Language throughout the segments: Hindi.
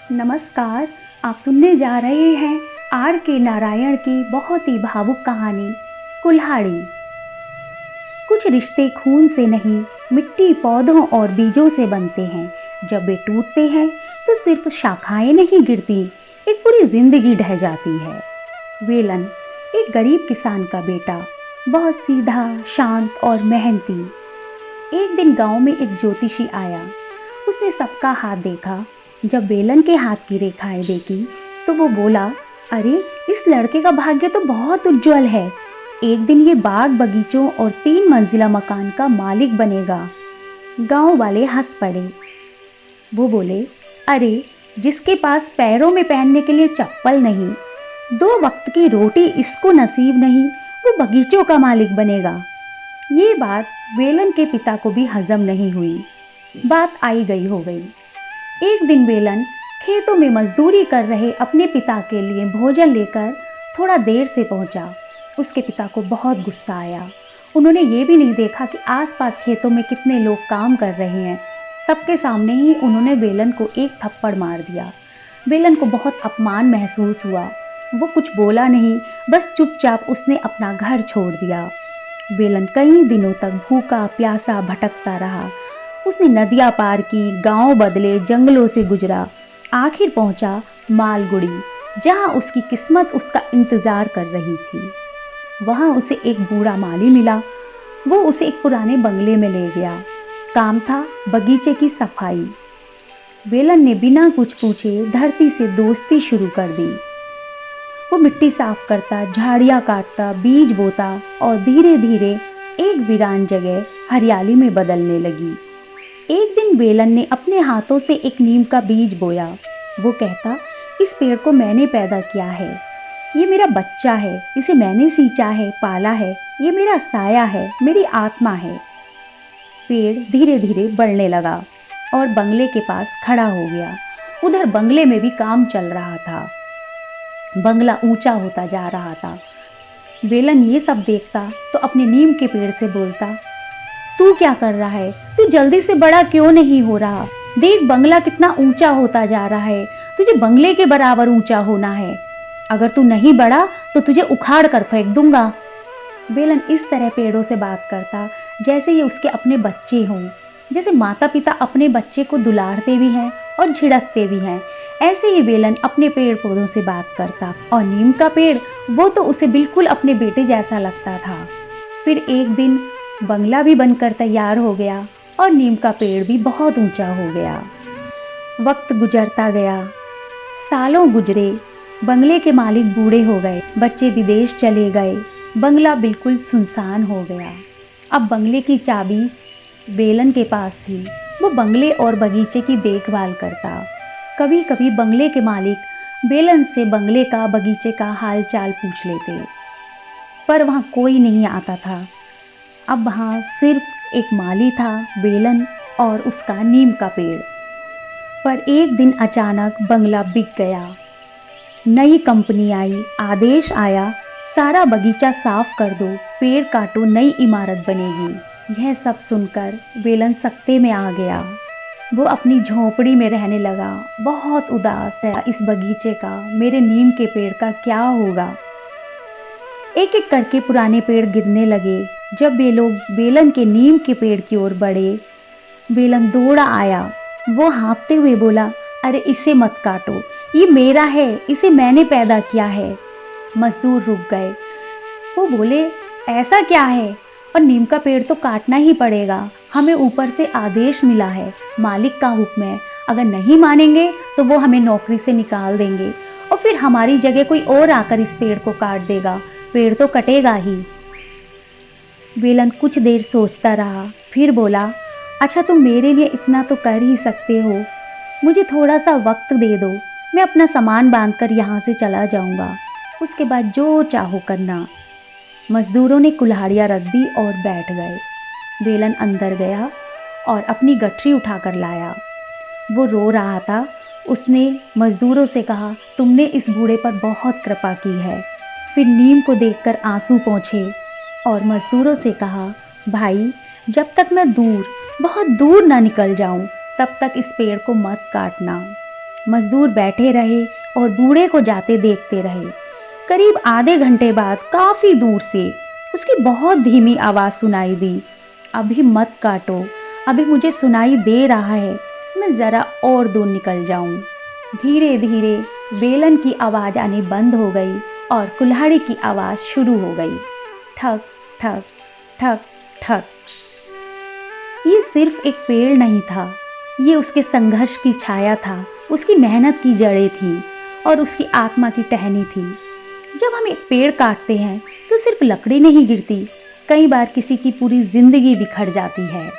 नमस्कार। आप सुनने जा रहे हैं आर के नारायण की बहुत ही भावुक कहानी कुल्हाड़ी। कुछ रिश्ते खून से नहीं, मिट्टी, पौधों और बीजों से बनते हैं। जब वे टूटते हैं तो सिर्फ शाखाएं नहीं गिरती, एक पूरी जिंदगी ढह जाती है। वेलन एक गरीब किसान का बेटा, बहुत सीधा, शांत और मेहनती। एक दिन गांव में एक ज्योतिषी आया। उसने सबका हाथ देखा। जब वेलन के हाथ की रेखाएं देखी तो वो बोला, अरे इस लड़के का भाग्य तो बहुत उज्जवल है। एक दिन ये बाग बगीचों और 3 मंजिला मकान का मालिक बनेगा। गांव वाले हंस पड़े। वो बोले, अरे जिसके पास पैरों में पहनने के लिए चप्पल नहीं, 2 वक्त की रोटी इसको नसीब नहीं, वो बगीचों का मालिक बनेगा। ये बात वेलन के पिता को भी हजम नहीं हुई। बात आई गई हो गई। एक दिन वेलन खेतों में मजदूरी कर रहे अपने पिता के लिए भोजन लेकर थोड़ा देर से पहुंचा। उसके पिता को बहुत गुस्सा आया। उन्होंने ये भी नहीं देखा कि आसपास खेतों में कितने लोग काम कर रहे हैं। सबके सामने ही उन्होंने वेलन को एक थप्पड़ मार दिया। वेलन को बहुत अपमान महसूस हुआ। वो कुछ बोला नहीं, बस चुपचाप उसने अपना घर छोड़ दिया। वेलन कई दिनों तक भूखा प्यासा भटकता रहा। उसने नदियां पार की, गांव बदले, जंगलों से गुजरा, आखिर पहुंचा मालगुड़ी, जहां उसकी किस्मत उसका इंतजार कर रही थी। वहां उसे एक बूढ़ा माली मिला। वो उसे एक पुराने बंगले में ले गया। काम था बगीचे की सफाई। वेलन ने बिना कुछ पूछे धरती से दोस्ती शुरू कर दी। वो मिट्टी साफ करता, झाड़ियां काटता, बीज बोता और धीरे धीरे एक वीरान जगह हरियाली में बदलने लगी। एक दिन वेलन ने अपने हाथों से एक नीम का बीज बोया। वो कहता, इस पेड़ को मैंने पैदा किया है, ये मेरा बच्चा है, इसे मैंने सींचा है, पाला है, ये मेरा साया है, मेरी आत्मा है। पेड़ धीरे धीरे बढ़ने लगा और बंगले के पास खड़ा हो गया। उधर बंगले में भी काम चल रहा था। बंगला ऊंचा होता जा रहा था। वेलन ये सब देखता तो अपने नीम के पेड़ से बोलता, तू क्या कर रहा है? तू जल्दी से बड़ा क्यों नहीं हो रहा? देख बंगला कितना ऊंचा होता जा रहा है, तुझे बंगले के बराबर ऊंचा होना है। अगर तू नहीं बढ़ा तो तुझे उखाड़ कर फेंक दूंगा। वेलन इस तरह पेड़ों से बात करता जैसे ये उसके अपने बच्चे हों। जैसे माता पिता अपने बच्चे को दुलारते भी हैं और झिड़कते भी हैं, ऐसे ही वेलन अपने पेड़ पौधों से बात करता। और नीम का पेड़, वो तो उसे बिल्कुल अपने बेटे जैसा लगता था। फिर एक दिन बंगला भी बनकर तैयार हो गया और नीम का पेड़ भी बहुत ऊंचा हो गया। वक्त गुजरता गया, सालों गुजरे। बंगले के मालिक बूढ़े हो गए, बच्चे विदेश चले गए, बंगला बिल्कुल सुनसान हो गया। अब बंगले की चाबी वेलन के पास थी। वो बंगले और बगीचे की देखभाल करता। कभी कभी बंगले के मालिक वेलन से बंगले का, बगीचे का हाल चाल पूछ लेते, पर वहाँ कोई नहीं आता था। अब वहाँ सिर्फ एक माली था, वेलन और उसका नीम का पेड़। पर एक दिन अचानक बंगला बिक गया। नई कंपनी आई, आदेश आया, सारा बगीचा साफ कर दो, पेड़ काटो, नई इमारत बनेगी। यह सब सुनकर वेलन सकते में आ गया। वो अपनी झोंपड़ी में रहने लगा। बहुत उदास है, इस बगीचे का, मेरे नीम के पेड़ का क्या होगा? एक एक करके पुराने पेड़ गिरने लगे। जब वे लोग वेलन के नीम के पेड़ की ओर बढ़े, वेलन दौड़ा आया। वो हाँफते हुए बोला, अरे इसे मत काटो, ये मेरा है, इसे मैंने पैदा किया है। मजदूर रुक गए। वो बोले, ऐसा क्या है? और नीम का पेड़ तो काटना ही पड़ेगा, हमें ऊपर से आदेश मिला है, मालिक का हुक्म है। अगर नहीं मानेंगे तो वो हमें नौकरी से निकाल देंगे और फिर हमारी जगह कोई और आकर इस पेड़ को काट देगा। पेड़ तो कटेगा ही। वेलन कुछ देर सोचता रहा, फिर बोला, अच्छा तुम मेरे लिए इतना तो कर ही सकते हो, मुझे थोड़ा सा वक्त दे दो, मैं अपना सामान बांधकर यहाँ से चला जाऊँगा, उसके बाद जो चाहो करना। मजदूरों ने कुल्हाड़ियाँ रख दी और बैठ गए। वेलन अंदर गया और अपनी गठरी उठाकर लाया। वो रो रहा था। उसने मजदूरों से कहा, तुमने इस बूढ़े पर बहुत कृपा की है। फिर नीम को देखकर आंसू पोंछे और मजदूरों से कहा, भाई जब तक मैं दूर, बहुत दूर ना निकल जाऊं, तब तक इस पेड़ को मत काटना। मजदूर बैठे रहे और बूढ़े को जाते देखते रहे। करीब आधे घंटे बाद काफ़ी दूर से उसकी बहुत धीमी आवाज़ सुनाई दी, अभी मत काटो, अभी मुझे सुनाई दे रहा है, मैं ज़रा और दूर निकल जाऊं। धीरे धीरे बेलन की आवाज़ आनी बंद हो गई और कुल्हाड़ी की आवाज़ शुरू हो गई, ठक ठक ठक ठक। ये सिर्फ एक पेड़ नहीं था, ये उसके संघर्ष की छाया था, उसकी मेहनत की जड़ें थी और उसकी आत्मा की टहनी थी। जब हम एक पेड़ काटते हैं तो सिर्फ लकड़ी नहीं गिरती, कई बार किसी की पूरी जिंदगी बिखर जाती है।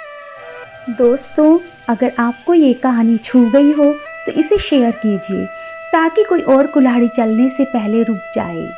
दोस्तों, अगर आपको ये कहानी छू गई हो तो इसे शेयर कीजिए ताकि कोई और कुल्हाड़ी चलने से पहले रुक जाए।